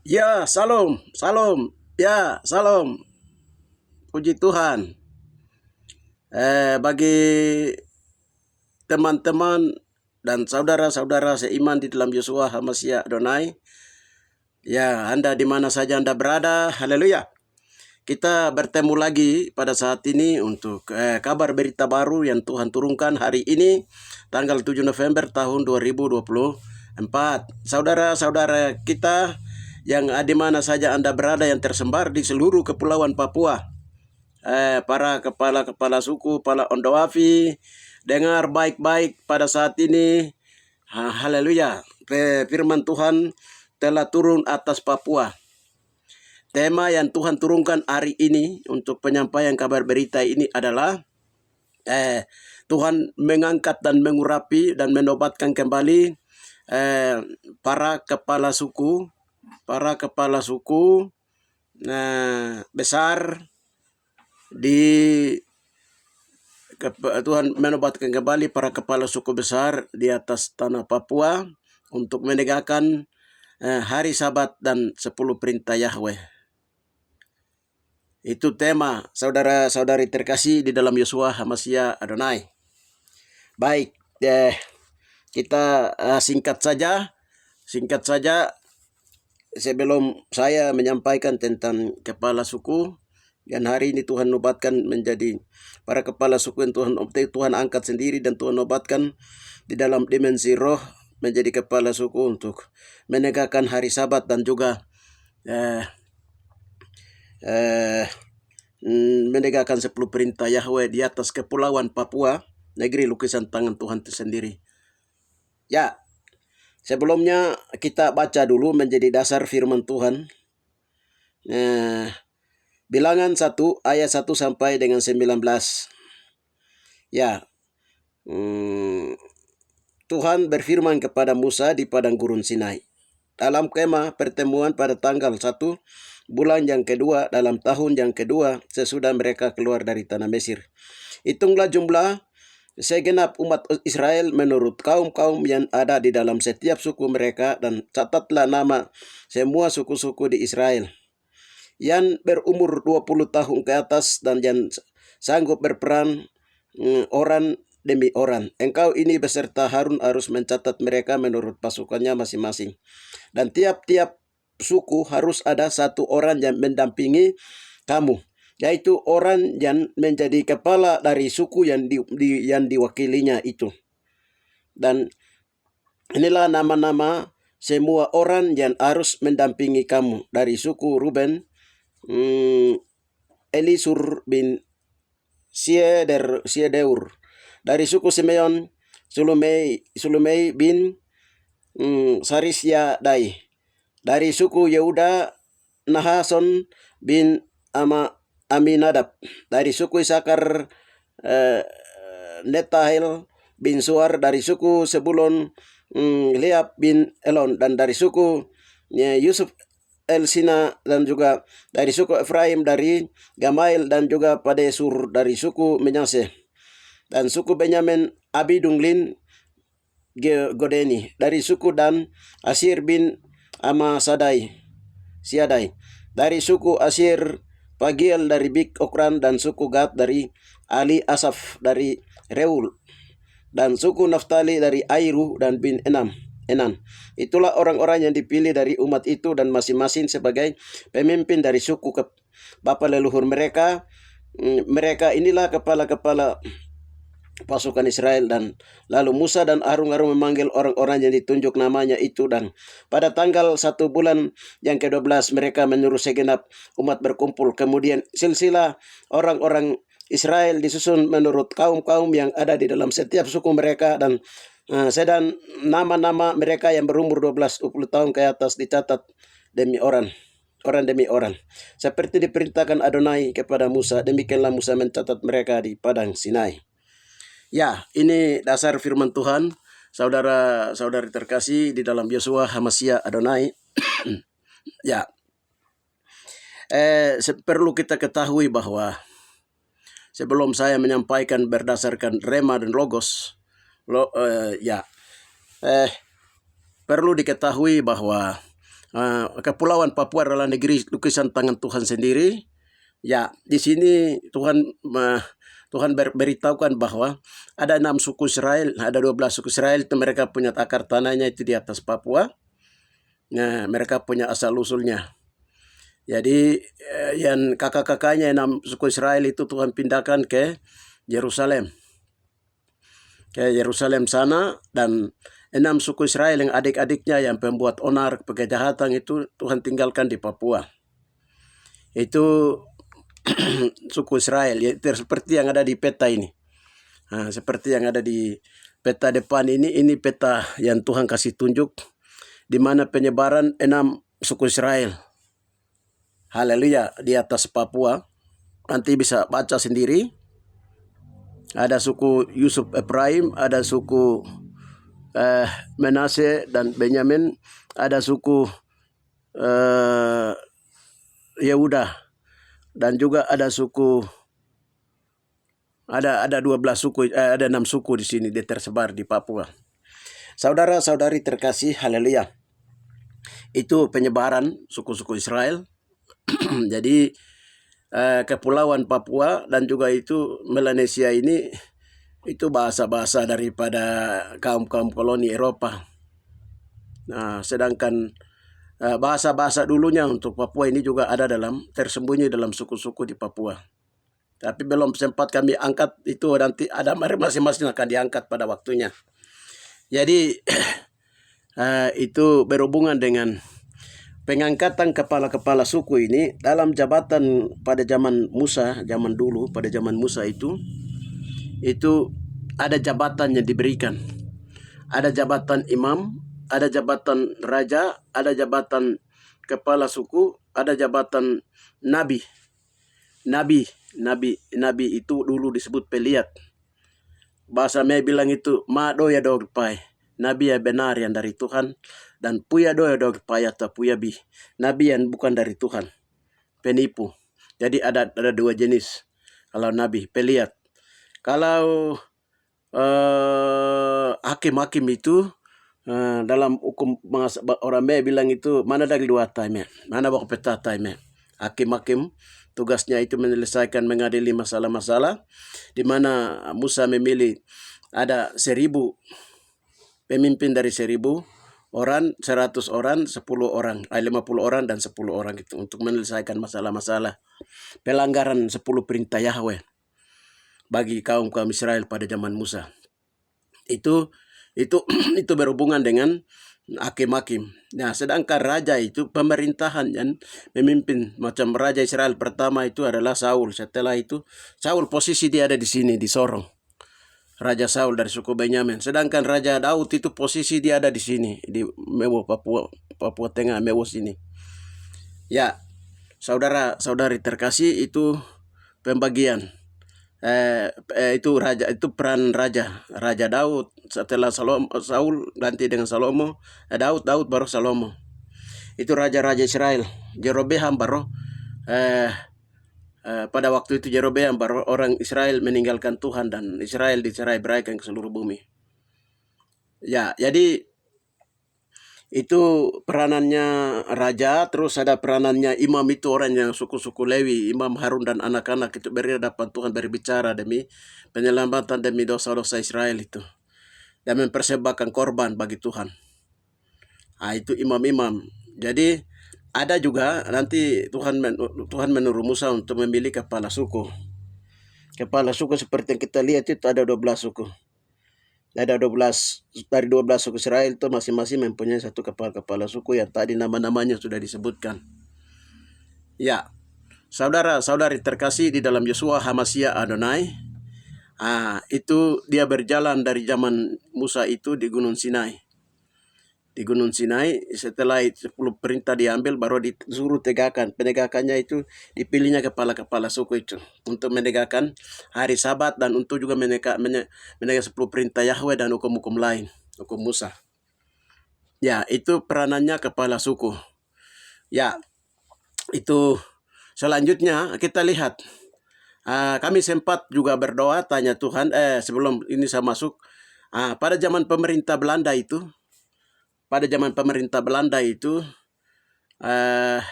Ya, salam, salam, ya, salam. Puji Tuhan. Bagi teman-teman dan saudara-saudara seiman di dalam Yosua Hamasia Adonai, ya, Anda di mana saja Anda berada, haleluya. Kita bertemu lagi pada saat ini untuk kabar berita baru yang Tuhan turunkan hari ini, tanggal 7 November tahun 2024. Saudara-saudara kita yang di mana saja Anda berada yang tersebar di seluruh kepulauan Papua, para kepala-kepala suku, para Ondoafi, dengar baik-baik pada saat ini. Haleluya. Firman Tuhan telah turun atas Papua. Tema yang Tuhan turunkan hari ini untuk penyampaian kabar berita ini adalah Tuhan mengangkat dan mengurapi dan menobatkan kembali para kepala suku besar di Tuhan menobatkan kembali para kepala suku besar di atas tanah Papua untuk menegakkan hari Sabat dan 10 perintah Yahweh. Itu tema saudara-saudari terkasih di dalam Yosua Hamasia Adonai. Baik, kita singkat saja sebelum saya menyampaikan tentang kepala suku. Dan hari ini Tuhan nobatkan menjadi para kepala suku yang Tuhan angkat sendiri dan Tuhan nobatkan di dalam dimensi roh menjadi kepala suku untuk menegakkan hari Sabat dan juga menegakkan 10 perintah Yahweh di atas kepulauan Papua, negeri lukisan tangan Tuhan itu sendiri. Ya, sebelumnya kita baca dulu menjadi dasar firman Tuhan. Bilangan 1 ayat 1 sampai dengan 19. Ya, Tuhan berfirman kepada Musa di padang gurun Sinai. Dalam kemah pertemuan pada tanggal 1 bulan yang kedua dalam tahun yang kedua sesudah mereka keluar dari tanah Mesir. Hitunglah jumlah segenap umat Israel menurut kaum-kaum yang ada di dalam setiap suku mereka dan catatlah nama semua suku-suku di Israel yang berumur 20 tahun ke atas dan yang sanggup berperang orang demi orang. Engkau ini beserta Harun harus mencatat mereka menurut pasukannya masing-masing. Dan tiap-tiap suku harus ada satu orang yang mendampingi kamu, yaitu orang yang menjadi kepala dari suku yang diwakilinya itu. Dan inilah nama-nama semua orang yang harus mendampingi kamu. Dari suku Ruben, Elisur bin Siedeur. Dari suku Simeon, Sulumei bin Sarisya-dai. Dari suku Yehuda, Nahason bin Aminadab. Dari suku Isakar, Netahel bin Suar. Dari suku Sebulon, Liab bin Elon. Dan dari suku Yusuf Elsina, dan juga dari suku Efraim dari Gamail, dan juga Padesur dari suku Menyase. Dan suku Benyamin Abidunglin Godeni. Dari suku Dan Asir bin Siadai. Dari suku Asir Pagiel dari Bik Okran. Dan suku Gad dari Ali Asaf dari Reul. Dan suku Naftali dari Airu dan bin Enan. Itulah orang-orang yang dipilih dari umat itu dan masing-masing sebagai pemimpin dari suku bapa leluhur mereka. Mereka inilah kepala-kepala pasukan Israel. Dan lalu Musa dan Harun memanggil orang-orang yang ditunjuk namanya itu, dan pada tanggal 1 bulan yang ke-12 mereka menyuruh segenap umat berkumpul. Kemudian silsilah orang-orang Israel disusun menurut kaum-kaum yang ada di dalam setiap suku mereka, dan sedang nama-nama mereka yang berumur 12-20 tahun ke atas dicatat demi orang demi orang. Seperti diperintahkan Adonai kepada Musa, demikianlah Musa mencatat mereka di padang Sinai. Ya, ini dasar firman Tuhan, saudara-saudari terkasih di dalam Yosua Hamasia Adonai. Ya, perlu kita ketahui bahwa sebelum saya menyampaikan berdasarkan Rema dan Logos, perlu diketahui bahwa Kepulauan Papua adalah negeri lukisan tangan Tuhan sendiri. Ya, di sini Tuhan beritahukan bahwa ada 6 suku Israel, ada 12 suku Israel itu mereka punya akar tanahnya itu di atas Papua. Nah, mereka punya asal usulnya. Jadi yang kakak-kakaknya 6 suku Israel itu Tuhan pindahkan ke Yerusalem. Ke Yerusalem sana, dan 6 suku Israel yang adik-adiknya yang pembuat onar kejahatan itu Tuhan tinggalkan di Papua. Itu suku Israel, ya, seperti yang ada di peta ini. Seperti yang ada di peta depan ini peta yang Tuhan kasih tunjuk di mana penyebaran 6 suku Israel. Haleluya, di atas Papua. Nanti bisa baca sendiri. Ada suku Yusuf Ephraim, ada suku Manase dan Benyamin, ada suku Yehuda, dan juga ada suku ada 12 suku, ada 6 suku di sini tersebar di Papua. Saudara-saudari terkasih, haleluya. Itu penyebaran suku-suku Israel. Jadi Kepulauan Papua dan juga itu Melanesia ini itu bahasa-bahasa daripada kaum-kaum koloni Eropa. Nah, sedangkan bahasa-bahasa dulunya untuk Papua ini juga ada tersembunyi dalam suku-suku di Papua. Tapi belum sempat kami angkat itu, nanti ada masing-masing akan diangkat pada waktunya. Jadi itu berhubungan dengan pengangkatan kepala-kepala suku ini dalam jabatan pada zaman Musa, zaman dulu pada zaman Musa itu ada jabatan yang diberikan. Ada jabatan imam, ada jabatan raja, ada jabatan kepala suku, ada jabatan nabi. Nabi itu dulu disebut peliat. Bahasa Melayu bilang itu mado ya dogpai. Nabi yang benar yang dari Tuhan, dan puya do ya dogpai atau puya bi. Nabi yang bukan dari Tuhan, penipu. Jadi ada 2 jenis. Kalau nabi peliat. Kalau hakim-hakim itu dalam hukum orang Melayu bilang itu mana dari 2 time, mana bawa peta time. Hakim-hakim tugasnya itu menyelesaikan mengadili masalah-masalah, di mana Musa memilih ada 1000 pemimpin dari 1000 orang, 100 orang, 10 orang, 50 orang dan 10 orang itu untuk menyelesaikan masalah-masalah pelanggaran 10 perintah Yahweh bagi kaum Israel pada zaman Musa. Itu berhubungan dengan hakim-hakim. Nah, sedangkan raja itu pemerintahan yang memimpin, macam raja Israel pertama itu adalah Saul. Setelah itu Saul posisi dia ada di sini di Sorong. Raja Saul dari suku Benyamin. Sedangkan Raja Daud itu posisi dia ada di sini di Mewo, Papua Tengah, Mewo sini. Ya, saudara-saudari terkasih, itu pembagian. Itu peran Raja Daud. Setelah Saul ganti dengan Salomo, Daud baru Salomo. Itu raja-raja Israel. Jerobeam baru pada waktu itu Jerobeam baru orang Israel meninggalkan Tuhan dan Israel dicerai beraikan ke seluruh bumi. Ya, jadi itu peranannya raja. Terus ada peranannya imam, itu orang yang suku-suku Lewi, Imam Harun dan anak-anak itu berhadapan Tuhan berbicara demi penyelamatan demi dosa-dosa Israel itu, dan mempersembahkan korban bagi Tuhan. Itu imam-imam. Jadi ada juga nanti Tuhan menyuruh Musa untuk memilih kepala suku. Kepala suku seperti yang kita lihat itu ada 12 suku. Ada 12 dari 12 suku Israel itu masing-masing mempunyai satu kepala suku yang tadi nama-namanya sudah disebutkan. Ya, saudara-saudari terkasih di dalam Yosua HaMashiach Adonai, itu dia berjalan dari zaman Musa itu di Gunung Sinai. Di Gunung Sinai, setelah 10 perintah diambil, baru disuruh tegakkan. Penegakannya itu dipilihnya kepala-kepala suku itu untuk menegakkan hari Sabat dan untuk juga menegakkan 10 perintah Yahweh dan hukum-hukum lain, hukum Musa. Ya, itu peranannya kepala suku. Ya, itu selanjutnya kita lihat. Kami sempat juga berdoa tanya Tuhan, sebelum ini saya masuk, pada zaman pemerintah Belanda itu,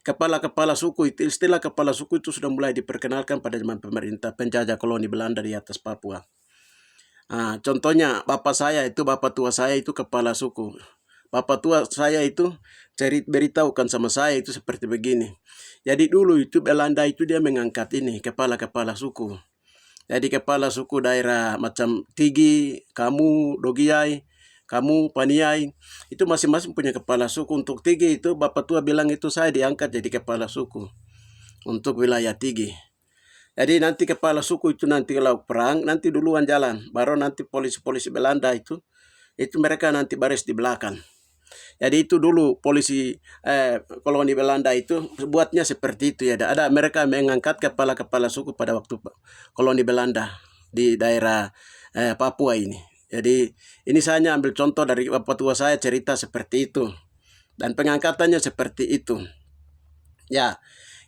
kepala-kepala suku itu, istilah kepala suku itu sudah mulai diperkenalkan pada zaman pemerintah penjajah koloni Belanda di atas Papua. Contohnya bapak tua saya itu kepala suku. Bapak tua saya itu beritahukan sama saya itu seperti begini. Jadi dulu itu Belanda itu dia mengangkat ini kepala-kepala suku. Jadi kepala suku daerah macam Tigi, kamu, Dogiai, kamu, Paniai, itu masing-masing punya kepala suku. Untuk Tigi itu bapak tua bilang itu saya diangkat jadi kepala suku untuk wilayah Tigi. Jadi nanti kepala suku itu nanti kalau perang nanti duluan jalan, baru nanti polisi-polisi Belanda itu mereka nanti baris di belakang. Jadi itu dulu polisi koloni Belanda itu buatnya seperti itu ya. Ada mereka mengangkat kepala-kepala suku pada waktu koloni Belanda di daerah Papua ini. Jadi ini saya ambil contoh dari bapak tua saya cerita seperti itu. Dan pengangkatannya seperti itu. Ya,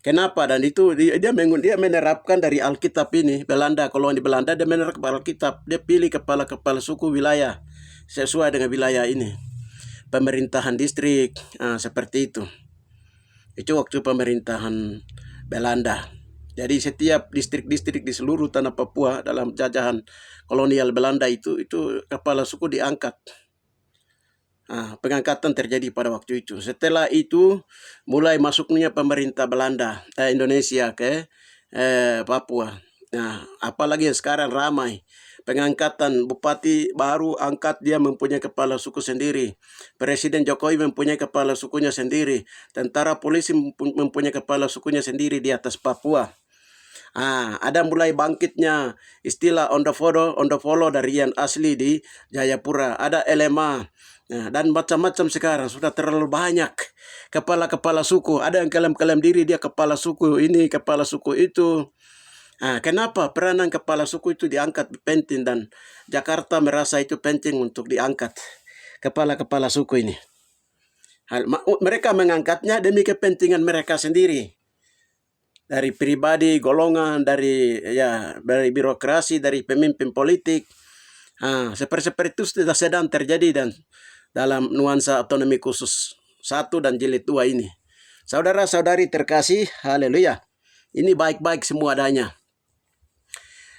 kenapa? Dan itu dia menerapkan dari Alkitab ini, Belanda, koloni Belanda, dia menerapkan Alkitab. Dia pilih kepala-kepala suku wilayah sesuai dengan wilayah ini. Pemerintahan distrik, seperti itu. Itu waktu pemerintahan Belanda. Jadi setiap distrik-distrik di seluruh tanah Papua dalam jajahan kolonial Belanda itu kepala suku diangkat. Pengangkatan terjadi pada waktu itu. Setelah itu mulai masuknya pemerintah Belanda Indonesia ke Papua. Nah, apalagi sekarang ramai pengangkatan bupati baru angkat, dia mempunyai kepala suku sendiri. Presiden Jokowi mempunyai kepala sukunya sendiri. Tentara polisi mempunyai kepala sukunya sendiri di atas Papua. Ada mulai bangkitnya istilah Ondofolo dari yang asli di Jayapura. Ada LMA. Dan macam-macam sekarang sudah terlalu banyak kepala-kepala suku. Ada yang klaim-klaim diri dia kepala suku ini, kepala suku itu. Kenapa peranan kepala suku itu diangkat penting dan Jakarta merasa itu penting untuk diangkat kepala-kepala suku ini. Mereka mengangkatnya demi kepentingan mereka sendiri. Dari pribadi, golongan, dari birokrasi, dari pemimpin politik. Seperti itu sudah sedang terjadi dan dalam nuansa otonomi khusus 1 dan jilid 2 ini. Saudara-saudari terkasih, haleluya. Ini baik-baik semua adanya.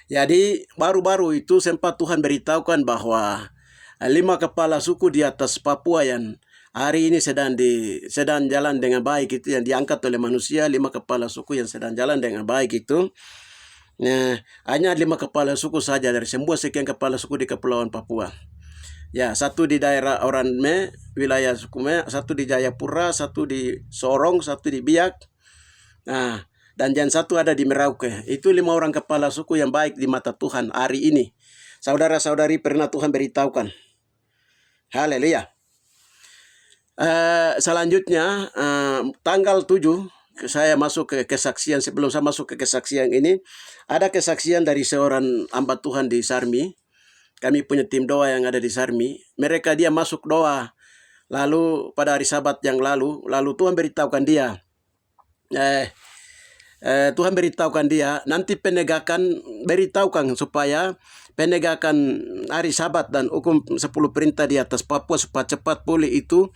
Jadi baru-baru itu sempat Tuhan beritahukan bahwa 5 kepala suku di atas Papua yang hari ini sedang jalan dengan baik itu, yang diangkat oleh manusia, 5 kepala suku yang sedang jalan dengan baik itu. Hanya 5 kepala suku saja dari semua sekian kepala suku di Kepulauan Papua. Ya, 1 di daerah Oranme, wilayah Sukume, 1 di Jayapura, 1 di Sorong, 1 di Biak. Dan yang 1 ada di Merauke. Itu 5 orang kepala suku yang baik di mata Tuhan hari ini. Saudara-saudari pernah Tuhan beritahukan. Haleluya. Selanjutnya tanggal 7 saya masuk ke kesaksian. Sebelum saya masuk ke kesaksian ini, ada kesaksian dari seorang hamba Tuhan di Sarmi. Kami punya tim doa yang ada di Sarmi. Mereka dia masuk doa. Lalu pada hari Sabat yang lalu Tuhan beritahukan dia. Tuhan beritahukan dia nanti beritahukan supaya penegakan hari Sabat dan hukum 10 perintah di atas Papua supaya cepat pulih itu.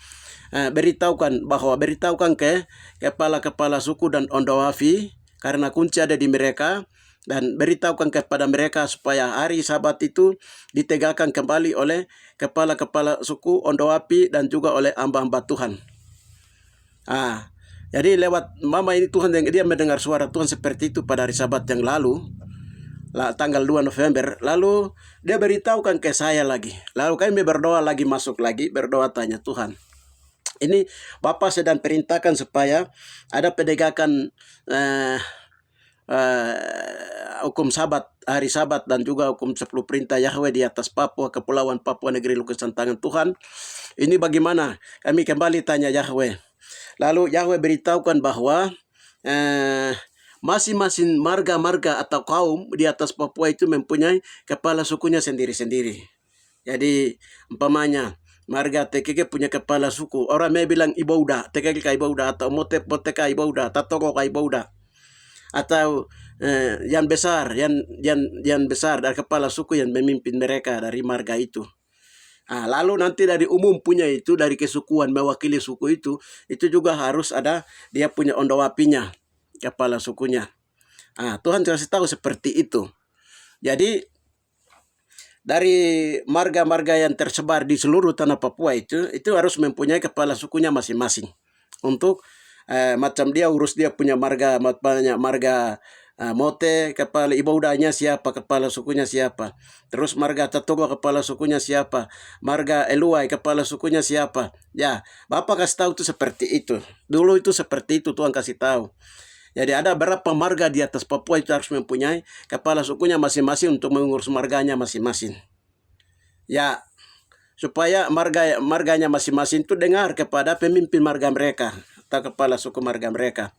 Beritahukan ke kepala-kepala suku dan Ondowafi karena kunci ada di mereka. Dan beritahukan kepada mereka supaya hari Sabat itu ditegakkan kembali oleh kepala-kepala suku Ondowapi dan juga oleh hamba-hamba Tuhan. Jadi lewat mama ini Tuhan, dia mendengar suara Tuhan seperti itu pada hari Sabat yang lalu, tanggal 2 November. Lalu dia beritahukan ke saya lagi. Lalu kami berdoa lagi, berdoa tanya Tuhan. Ini Bapak sedang perintahkan supaya ada penegakan hukum Sabat, hari Sabat dan juga hukum 10 perintah Yahweh di atas Papua, Kepulauan Papua, negeri lukisan tangan Tuhan. Ini bagaimana? Kami kembali tanya Yahweh. Lalu Yahweh beritahukan bahwa masing-masing marga-marga atau kaum di atas Papua itu mempunyai kepala sukunya sendiri-sendiri. Jadi umpamanya marga TKG punya kepala suku. Orang may bilang Ibauda, TKG ka Ibauda, atau Mote ka Ibauda, Tatoko ka Ibauda. Atau yang besar dari kepala suku yang memimpin mereka dari marga itu. Lalu nanti dari umum punya itu, dari kesukuan mewakili suku itu juga harus ada dia punya ondowapinya, kepala sukunya. Tuhan kasih tahu seperti itu. Jadi dari marga-marga yang tersebar di seluruh tanah Papua itu harus mempunyai kepala sukunya masing-masing. Untuk macam dia urus dia punya marga, banyak marga Mote, kepala Ibaudanya siapa, kepala sukunya siapa. Terus marga Tatogo, kepala sukunya siapa. Marga Eluai, kepala sukunya siapa. Ya, Bapak kasih tahu itu seperti itu. Dulu itu seperti itu Tuhan kasih tahu. Jadi ada berapa marga di atas Papua itu harus mempunyai kepala sukunya masing-masing untuk mengurus marganya masing-masing. Ya, supaya marganya masing-masing itu dengar kepada pemimpin marga mereka atau kepala suku marga mereka.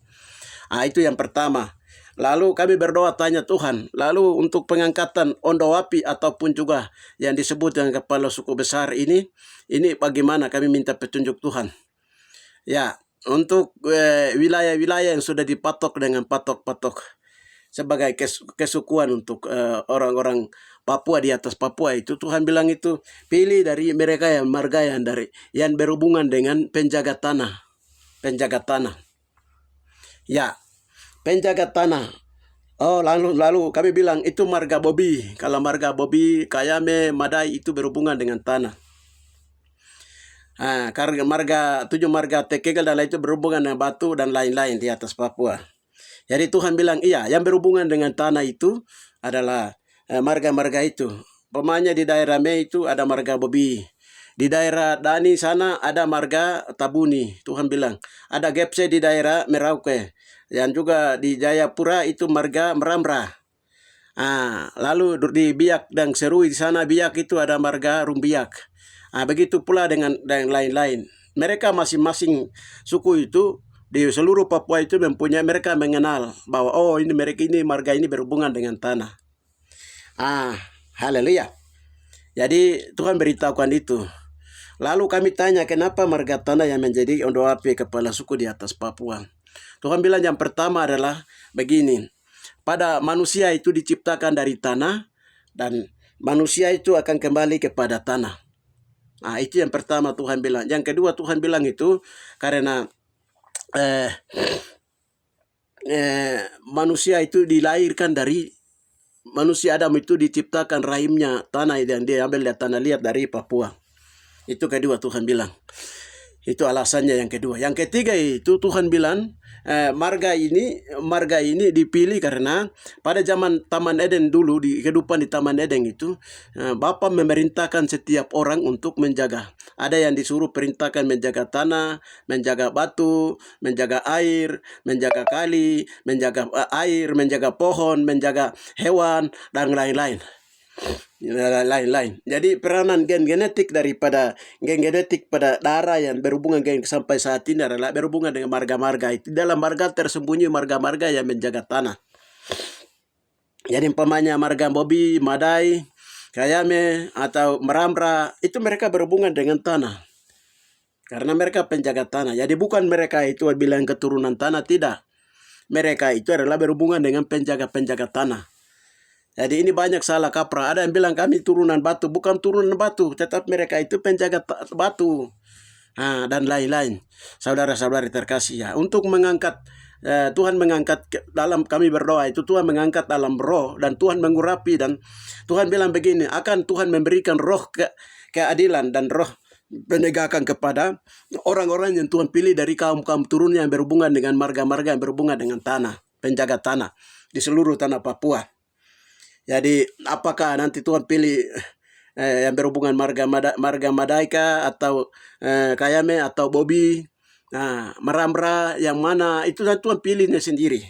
Itu yang pertama. Lalu kami berdoa tanya Tuhan, lalu untuk pengangkatan ondowapi ataupun juga yang disebut dengan kepala suku besar ini bagaimana, kami minta petunjuk Tuhan. Ya, untuk wilayah-wilayah yang sudah dipatok dengan patok-patok sebagai kesukuan untuk orang-orang Papua di atas Papua itu, Tuhan bilang itu pilih dari mereka yang marga yang berhubungan dengan penjaga tanah. Ya, penjaga tanah. Lalu kami bilang itu marga Bobi. Kalau marga Bobi, Kayame, Madai itu berhubungan dengan tanah. Karena tujuh marga Tekegal dan lain itu berhubungan dengan batu dan lain-lain di atas Papua. Jadi Tuhan bilang iya, yang berhubungan dengan tanah itu adalah marga-marga itu. Pemanya di daerah Me itu ada marga Bobi. Di daerah Dani sana ada marga Tabuni. Tuhan bilang ada Gepse di daerah Merauke. Dan juga di Jayapura itu marga Meramra. Lalu di Biak dan Serui di sana Biak itu ada marga Rumbiak. Begitu pula dengan lain-lain. Mereka masing-masing suku itu di seluruh Papua itu mempunyai, mereka mengenal bahwa mereka ini marga ini berhubungan dengan tanah. Haleluya. Jadi Tuhan beritahukan itu. Lalu kami tanya kenapa marga tanah yang menjadi ondowapi kepala suku di atas Papua. Tuhan bilang yang pertama adalah begini. Pada manusia itu diciptakan dari tanah dan manusia itu akan kembali kepada tanah. Itu yang pertama Tuhan bilang. Yang kedua Tuhan bilang itu karena manusia itu dilahirkan dari manusia Adam itu diciptakan rahimnya tanah yang dia ambil dari tanah liat dari Papua. Itu kedua Tuhan bilang. Itu alasannya yang kedua. Yang ketiga itu Tuhan bilang marga ini dipilih karena pada zaman Taman Eden dulu, di kehidupan di Taman Eden itu Bapa memerintahkan setiap orang untuk menjaga. Ada yang disuruh perintahkan menjaga tanah, menjaga batu, menjaga air, menjaga kali, menjaga air, menjaga pohon, menjaga hewan dan lain-lain. Jadi peranan gen genetik daripada gen genetik pada darah yang berhubungan gen sampai saat ini adalah berhubungan dengan marga-marga itu. Dalam marga tersembunyi marga-marga yang menjaga tanah. Jadi umpamanya marga Bobi, Madai, Kayame atau Meramra itu mereka berhubungan dengan tanah. Karena mereka penjaga tanah. Jadi bukan mereka itu bilang keturunan tanah, tidak. Mereka itu adalah berhubungan dengan penjaga-penjaga tanah. Jadi ini banyak salah kaprah. Ada yang bilang kami turunan batu. Bukan turunan batu, tetap mereka itu penjaga batu. Dan lain-lain. Saudara-saudari terkasih ya. Untuk mengangkat, Tuhan mengangkat dalam kami berdoa itu, Tuhan mengangkat dalam roh. Dan Tuhan mengurapi. Dan Tuhan bilang begini, akan Tuhan memberikan roh keadilan dan roh penegakan kepada orang-orang yang Tuhan pilih dari kaum-kaum turunnya yang berhubungan dengan marga-marga yang berhubungan dengan tanah. Penjaga tanah di seluruh tanah Papua. Jadi apakah nanti Tuhan pilih yang berhubungan marga Madaika atau Kayame atau Bobi, Meramra yang mana itu Tuhan pilihnya sendiri.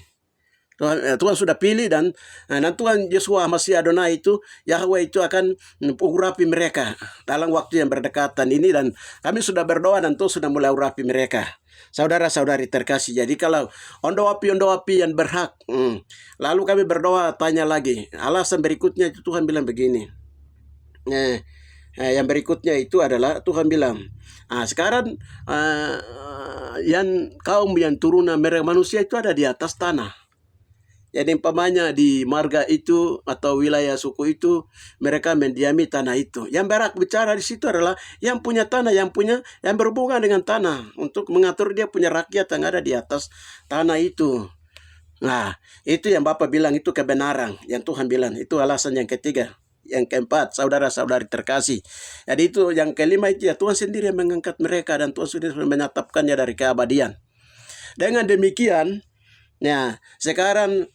Tuhan sudah pilih dan Tuhan Yeshua Masih Adonai itu Yahweh itu akan mengurapi mereka dalam waktu yang berdekatan ini, dan kami sudah berdoa dan Tuhan sudah mulai urapi mereka. Saudara-saudari terkasih, jadi kalau ondowapi yang berhak, lalu kami berdoa tanya lagi. Alasan berikutnya itu Tuhan bilang begini. Yang berikutnya itu adalah Tuhan bilang, sekarang yang kaum yang turunan manusia itu ada di atas tanah. Jadi umpamanya di marga itu atau wilayah suku itu mereka mendiami tanah itu. Yang berhak bicara di situ adalah yang punya tanah, yang berhubungan dengan tanah untuk mengatur dia punya rakyat yang ada di atas tanah itu. Nah, itu yang Bapak bilang itu kebenaran yang Tuhan bilang. Itu alasan yang ketiga. Yang keempat, saudara-saudari terkasih. Jadi itu yang kelima itu ya Tuhan sendiri yang mengangkat mereka dan Tuhan sendiri menetapkannya dari keabadian. Dengan demikian, nah sekarang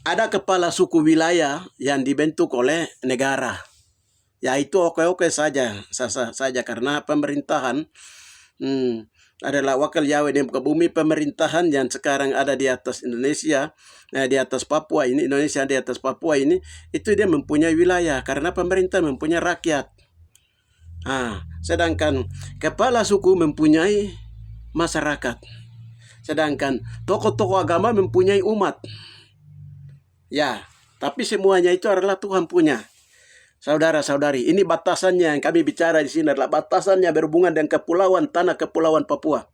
ada kepala suku wilayah yang dibentuk oleh negara. Ya itu oke-oke saja, sah-sah saja karena pemerintahan adalah wakil Yahweh di muka bumi. Pemerintahan yang sekarang ada di atas Indonesia, di atas Papua ini, Indonesia di atas Papua ini, itu dia mempunyai wilayah karena pemerintah mempunyai rakyat. Sedangkan kepala suku mempunyai masyarakat. Sedangkan tokoh-tokoh agama mempunyai umat. Ya, tapi semuanya itu adalah Tuhan punya. Saudara-saudari, ini batasannya yang kami bicara di sini adalah batasannya berhubungan dengan kepulauan, tanah kepulauan Papua.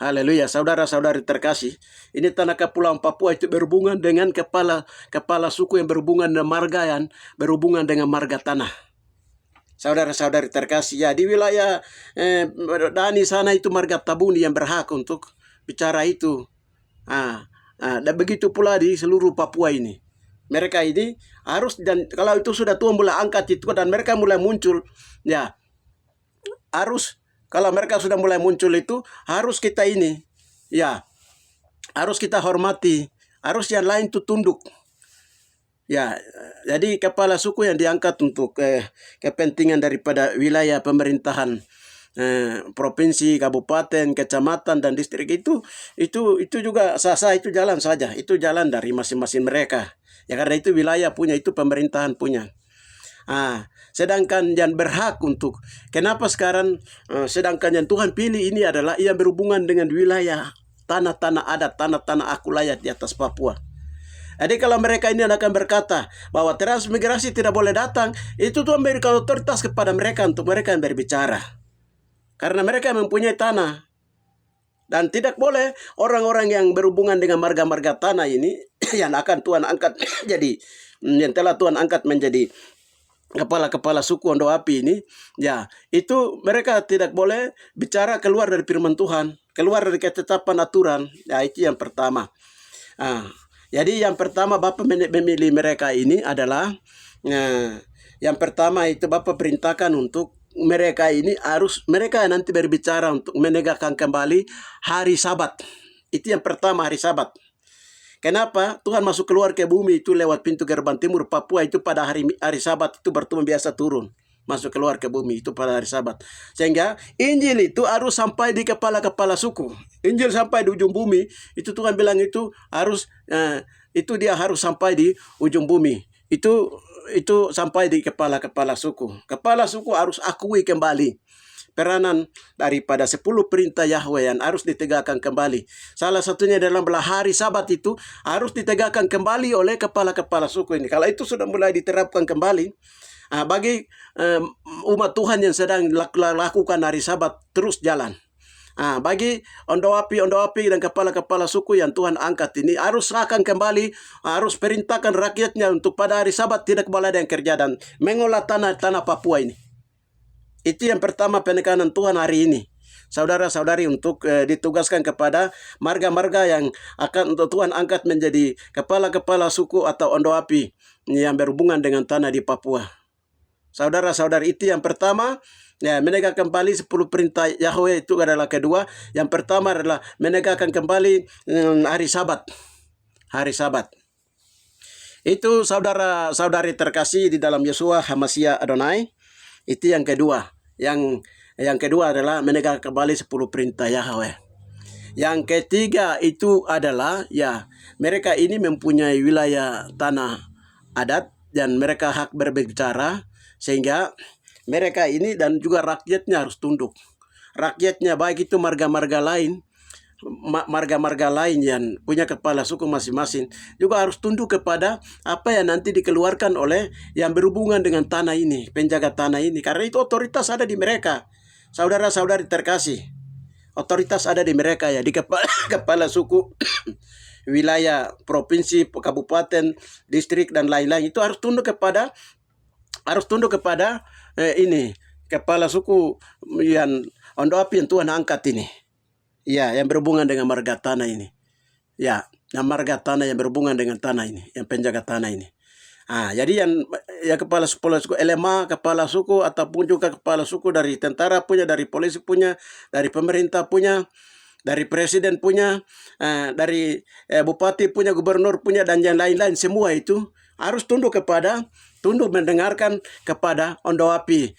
Haleluya, saudara-saudari terkasih. Ini tanah kepulauan Papua itu berhubungan dengan kepala suku yang berhubungan dengan marga, yang berhubungan dengan marga tanah. Saudara-saudari terkasih, ya di wilayah Dani sana itu marga Tabuni yang berhak untuk bicara itu. Dan begitu pula di seluruh Papua ini. Mereka ini harus, dan kalau itu sudah Tuhan mulai angkat itu dan mereka mulai muncul, ya harus, kalau mereka sudah mulai muncul itu harus kita ini, ya harus kita hormati, harus yang lain itu tunduk. Ya, jadi kepala suku yang diangkat untuk kepentingan daripada wilayah pemerintahan provinsi, kabupaten, kecamatan dan distrik itu juga sah-sah, itu jalan saja, itu jalan dari masing-masing mereka. Ya karena itu wilayah punya, itu pemerintahan punya. Sedangkan yang berhak untuk, kenapa sekarang sedangkan yang Tuhan pilih ini adalah yang berhubungan dengan wilayah tanah-tanah adat, tanah-tanah akulayat di atas Papua. Jadi kalau mereka ini akan berkata bahwa transmigrasi tidak boleh datang, itu Tuhan berikan otoritas kepada mereka untuk mereka yang berbicara. Karena mereka mempunyai tanah. Dan tidak boleh orang-orang yang berhubungan dengan marga-marga tanah ini yang akan Tuhan angkat jadi, yang telah Tuhan angkat menjadi kepala-kepala suku Ondo Api ini, ya itu mereka tidak boleh bicara keluar dari firman Tuhan, keluar dari ketetapan aturan. Ya itu yang pertama. Jadi yang pertama Bapak memilih mereka ini adalah, yang pertama itu Bapak perintahkan untuk mereka ini harus, mereka nanti berbicara untuk menegakkan kembali hari Sabat. Itu yang pertama, hari Sabat. Kenapa? Tuhan masuk keluar ke bumi itu lewat pintu gerbang timur Papua itu pada hari Sabat itu bertemu biasa turun. Masuk keluar ke bumi itu pada hari Sabat. Sehingga Injil itu harus sampai di kepala-kepala suku. Injil sampai di ujung bumi, itu Tuhan bilang itu harus, itu dia harus sampai di ujung bumi. Itu sampai di kepala-kepala suku. Kepala suku harus akui kembali peranan daripada 10 perintah Yahweh yang harus ditegakkan kembali. Salah satunya dalam hari Sabat itu harus ditegakkan kembali oleh kepala-kepala suku ini. Kalau itu sudah mulai diterapkan kembali, bagi umat Tuhan yang sedang lakukan hari Sabat terus jalan. Bagi Ondo Api dan kepala-kepala suku yang Tuhan angkat ini harus serahkan kembali, harus perintahkan rakyatnya untuk pada hari Sabat tidak boleh ada yang kerja dan mengolah tanah Papua ini. Itu yang pertama penekanan Tuhan hari ini. Saudara-saudari, untuk ditugaskan kepada marga-marga yang akan untuk Tuhan angkat menjadi kepala-kepala suku atau Ondo Api yang berhubungan dengan tanah di Papua. Saudara-saudari, itu yang pertama. Ya, menegakkan kembali 10 perintah Yahweh itu adalah kedua. Yang pertama adalah menegakkan kembali hari Sabat. Hari Sabat. Itu saudara-saudari terkasih di dalam Yeshua HaMashiach Adonai. Itu yang kedua. Yang kedua adalah menegakkan kembali 10 perintah Yahweh. Yang ketiga itu adalah, ya mereka ini mempunyai wilayah tanah adat dan mereka hak berbicara, sehingga mereka ini dan juga rakyatnya harus tunduk. Rakyatnya baik itu marga-marga lain yang punya kepala suku masing-masing juga harus tunduk kepada apa yang nanti dikeluarkan oleh yang berhubungan dengan tanah ini, penjaga tanah ini. Karena itu otoritas ada di mereka. Saudara-saudari terkasih, otoritas ada di mereka, ya di kepala suku wilayah, provinsi, kabupaten, distrik dan lain-lain itu harus tunduk kepada ini kepala suku yang Ondoapi yang Tuhan angkat ini. Ya, yang berhubungan dengan marga tanah ini. Ya, yang marga tanah yang berhubungan dengan tanah ini, yang penjaga tanah ini. Jadi yang kepala suku LMA, kepala suku ataupun juga kepala suku dari tentara punya, dari polisi punya, dari pemerintah punya, dari presiden punya, dari bupati punya, gubernur punya, dan yang lain-lain semua itu harus tunduk mendengarkan kepada Ondoapi,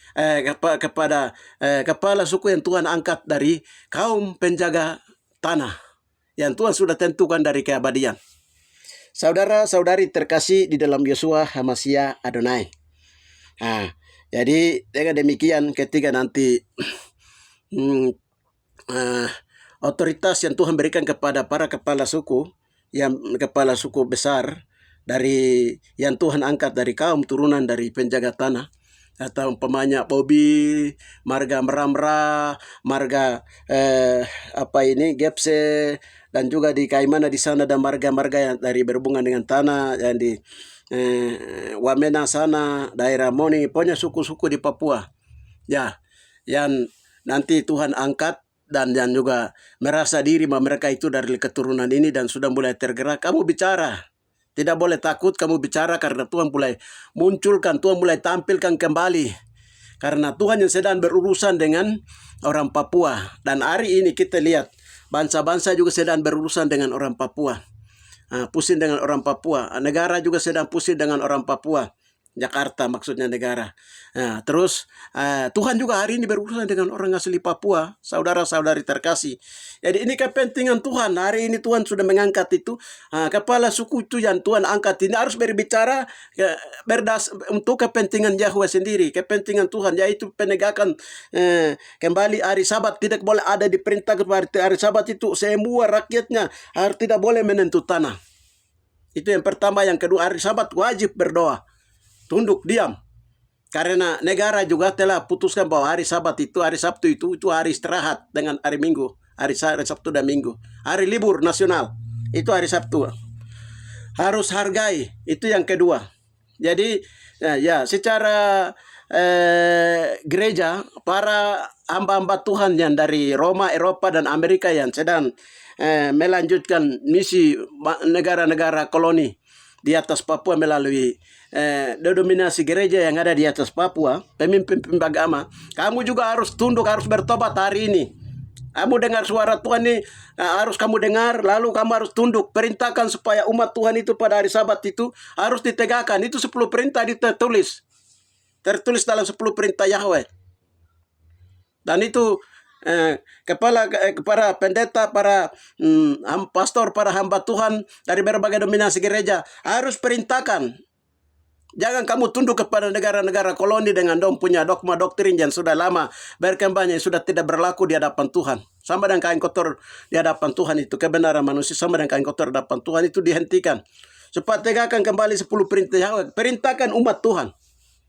kepada kepala suku yang Tuhan angkat dari kaum penjaga tanah yang Tuhan sudah tentukan dari keabadian. Saudara-saudari terkasih di dalam Yeshua HaMashiach Adonai. Jadi dengan demikian ketika nanti otoritas yang Tuhan berikan kepada para kepala suku, yang kepala suku besar dari yang Tuhan angkat dari kaum turunan dari penjaga tanah, atau umpamanya Bobi, marga Meramra, marga Gepse, dan juga di Kaimana di sana ada marga-marga yang dari berhubungan dengan tanah, yang di Wamena sana, daerah Moni, pokoknya suku-suku di Papua. Ya, yang nanti Tuhan angkat dan yang juga merasa diri bahwa mereka itu dari keturunan ini dan sudah mulai tergerak, kamu bicara. Tidak boleh takut kamu bicara karena Tuhan mulai munculkan, Tuhan mulai tampilkan kembali. Karena Tuhan yang sedang berurusan dengan orang Papua. Dan hari ini kita lihat bangsa-bangsa juga sedang berurusan dengan orang Papua. Pusing dengan orang Papua. Negara juga sedang pusing dengan orang Papua. Jakarta maksudnya negara. Terus Tuhan juga hari ini berurusan dengan orang asli Papua, saudara-saudari terkasih. Jadi ini kepentingan Tuhan. Hari ini Tuhan sudah mengangkat itu. Kepala suku itu yang Tuhan angkat ini harus berbicara untuk kepentingan Yahweh sendiri, kepentingan Tuhan, yaitu penegakan kembali hari Sabat. Tidak boleh ada diperintah kepada hari Sabat itu semua rakyatnya harus tidak boleh menentu tanah. Itu yang pertama. Yang kedua, hari Sabat wajib berdoa. Tunduk diam. Karena negara juga telah putuskan bahwa hari Sabat itu, hari Sabtu itu hari istirahat dengan hari Minggu. Hari Sabtu dan Minggu. Hari libur nasional. Itu hari Sabtu. Harus hargai. Itu yang kedua. Jadi secara gereja, para hamba-hamba Tuhan yang dari Roma, Eropa, dan Amerika yang sedang melanjutkan misi negara-negara koloni di atas Papua melalui dominasi gereja yang ada di atas Papua, pemimpin agama, kamu juga harus tunduk, harus bertobat hari ini. Kamu dengar suara Tuhan ini, harus kamu dengar, lalu kamu harus tunduk. Perintahkan supaya umat Tuhan itu pada hari Sabat itu harus ditegakkan. Itu 10 perintah tertulis dalam 10 perintah Yahweh. Dan itu para pendeta, para pastor, para hamba Tuhan dari berbagai dominasi gereja harus perintahkan. Jangan kamu tunduk kepada negara-negara koloni dengan punya dogma doktrin yang sudah lama berkembang, yang sudah tidak berlaku di hadapan Tuhan. Sama dengan kain kotor di hadapan Tuhan itu. Kebenaran manusia sama dengan kain kotor di hadapan Tuhan itu dihentikan. Supaya tegakkan kembali 10 perintah Yahweh. Perintahkan umat Tuhan.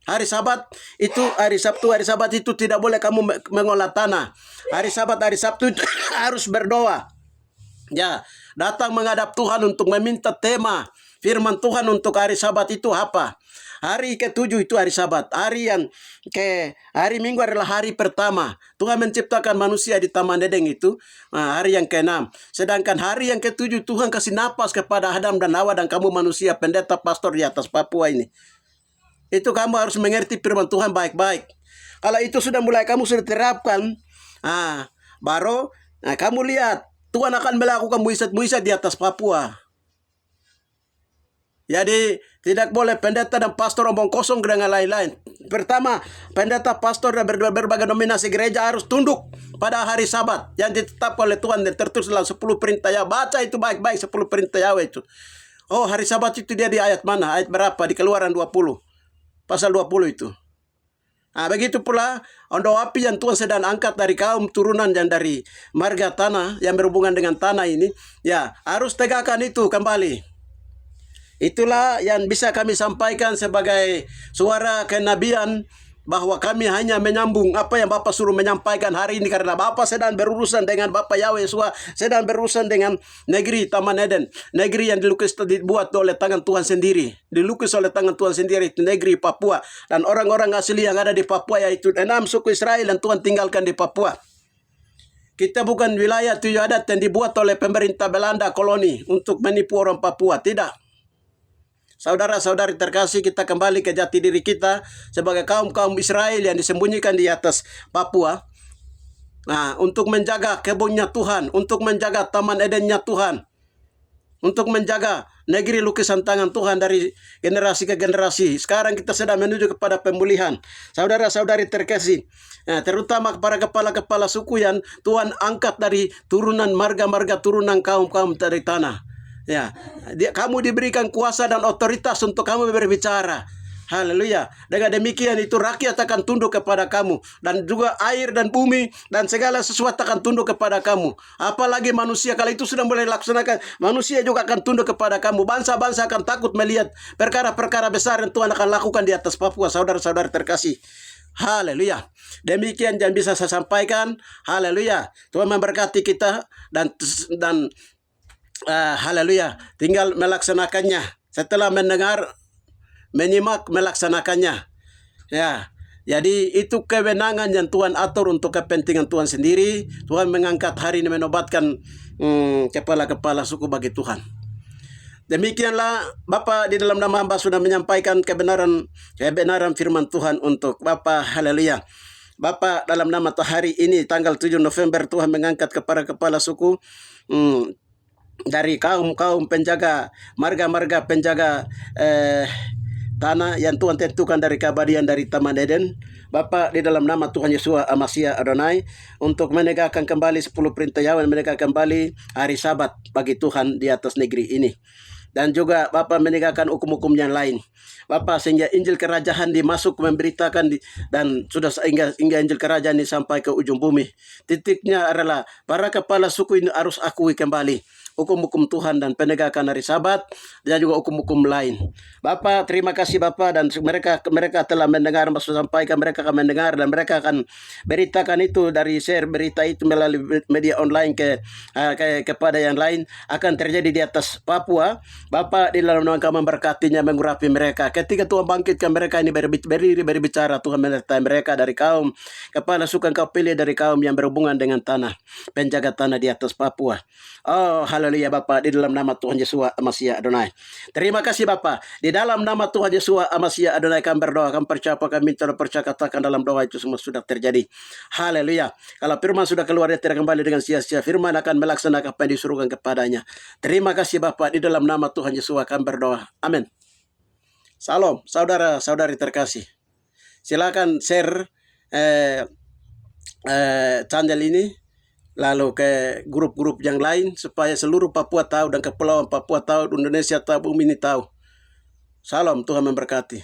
Hari Sabat itu, hari Sabtu, hari Sabat itu tidak boleh kamu mengolah tanah. Hari Sabat, hari Sabtu itu harus berdoa. Ya, datang menghadap Tuhan untuk meminta tema firman Tuhan untuk hari Sabat itu apa? Hari ke-7 itu hari Sabat. Hari Minggu adalah hari pertama. Tuhan menciptakan manusia di Taman Eden itu hari yang ke-6. Sedangkan hari yang ke-7 Tuhan kasih napas kepada Adam dan Hawa dan kamu manusia, pendeta, pastor di atas Papua ini. Itu kamu harus mengerti firman Tuhan baik-baik. Kalau itu sudah mulai kamu sudah terapkan, baru kamu lihat Tuhan akan melakukan mujizat-mujizat di atas Papua. Jadi tidak boleh pendeta dan pastor omong kosong dengan lain-lain. Pertama, pendeta, pastor dan berbagai dominasi gereja harus tunduk pada hari Sabat yang ditetapkan oleh Tuhan dan tertulis dalam 10 perintah Yahweh. Baca itu baik-baik 10 perintah Yahweh itu. Oh, hari Sabat itu dia di ayat mana? Ayat berapa? Di Keluaran 20. Pasal 20 itu. Begitu pula Ondoapi yang Tuhan sedang angkat dari kaum turunan yang dari marga tanah yang berhubungan dengan tanah ini, ya harus tegakkan itu kembali. Itulah yang bisa kami sampaikan sebagai suara kenabian bahwa kami hanya menyambung apa yang Bapak suruh menyampaikan hari ini, karena Bapak sedang berurusan dengan Bapak Yahweh Yeshua, sedang berurusan dengan negeri Taman Eden, negeri yang dibuat oleh tangan Tuhan sendiri, dilukis oleh tangan Tuhan sendiri, itu negeri Papua, dan orang-orang asli yang ada di Papua yaitu 6 suku Israel yang Tuhan tinggalkan di Papua. Kita bukan wilayah tujuh adat yang dibuat oleh pemerintah Belanda koloni untuk menipu orang Papua, tidak. Saudara-saudari terkasih, kita kembali ke jati diri kita sebagai kaum-kaum Israel yang disembunyikan di atas Papua. Nah, untuk menjaga kebunnya Tuhan, untuk menjaga Taman Edennya Tuhan, untuk menjaga negeri lukisan tangan Tuhan dari generasi ke generasi. Sekarang kita sedang menuju kepada pemulihan. Saudara-saudari terkasih, terutama kepada kepala-kepala suku yang Tuhan angkat dari turunan marga-marga turunan kaum-kaum dari tanah. Ya, kamu diberikan kuasa dan otoritas untuk kamu berbicara. Haleluya. Dengan demikian itu rakyat akan tunduk kepada kamu, dan juga air dan bumi dan segala sesuatu akan tunduk kepada kamu. Apalagi manusia, kalau itu sudah boleh dilaksanakan, manusia juga akan tunduk kepada kamu. Bangsa-bangsa akan takut melihat perkara-perkara besar yang Tuhan akan lakukan di atas Papua, saudara-saudara terkasih. Haleluya. Demikian yang bisa saya sampaikan. Haleluya. Tuhan memberkati kita dan haleluya, tinggal melaksanakannya. Setelah mendengar, menyimak, melaksanakannya. Ya, jadi itu kewenangan yang Tuhan atur untuk kepentingan Tuhan sendiri. Tuhan mengangkat hari ini menobatkan kepala-kepala suku bagi Tuhan. Demikianlah Bapak di dalam nama hamba sudah menyampaikan kebenaran firman Tuhan untuk Bapak. Haleluya. Bapak dalam nama Tuhan hari ini tanggal 7 November Tuhan mengangkat kepala suku dari kaum-kaum penjaga marga-marga penjaga tanah yang Tuhan tentukan dari keabadian dari Taman Eden. Bapak di dalam nama Tuhan Yeshua Mashiach Adonai, untuk menegakkan kembali 10 perintah Yahweh, menegakkan kembali hari Sabat bagi Tuhan di atas negeri ini. Dan juga Bapak menegakkan hukum-hukum yang lain. Bapak sehingga Injil Kerajaan dimasuk memberitakan dan sudah hingga Injil Kerajaan ini sampai ke ujung bumi. Titiknya adalah para kepala suku ini harus akui kembali hukum-hukum Tuhan dan penegakan hari Sabat dan juga hukum-hukum lain. Bapak, terima kasih Bapak, dan mereka telah mendengar, maksud sampaikan, mereka akan mendengar dan mereka akan beritakan itu dari share berita itu melalui media online kepada yang lain, akan terjadi di atas Papua. Bapak di dalam nama Kami memberkatinya, mengurapi mereka. Ketika Tuhan bangkitkan mereka ini berbicara, Tuhan menyertai mereka dari kaum kepala suku yang Kau pilih, dari kaum yang berhubungan dengan tanah, penjaga tanah di atas Papua. Oh, haleluya Bapak, di dalam nama Tuhan Yeshua Mashiach Adonai. Terima kasih Bapak. Di dalam nama Tuhan Yeshua Mashiach Adonai kami berdoa, kami percaya, kami percaya, katakan dalam doa itu semua sudah terjadi. Haleluya. Kalau firman sudah keluar, dia tidak kembali dengan sia-sia. Firman akan melaksanakan apa yang disuruhkan kepadanya. Terima kasih Bapak, di dalam nama Tuhan Yeshua kami berdoa. Amin. Salam, saudara-saudari terkasih. Silakan share channel ini lalu ke grup-grup yang lain supaya seluruh Papua tahu dan kepulauan Papua tahu, Indonesia tahu, bumi ini tahu. Salam, Tuhan memberkati.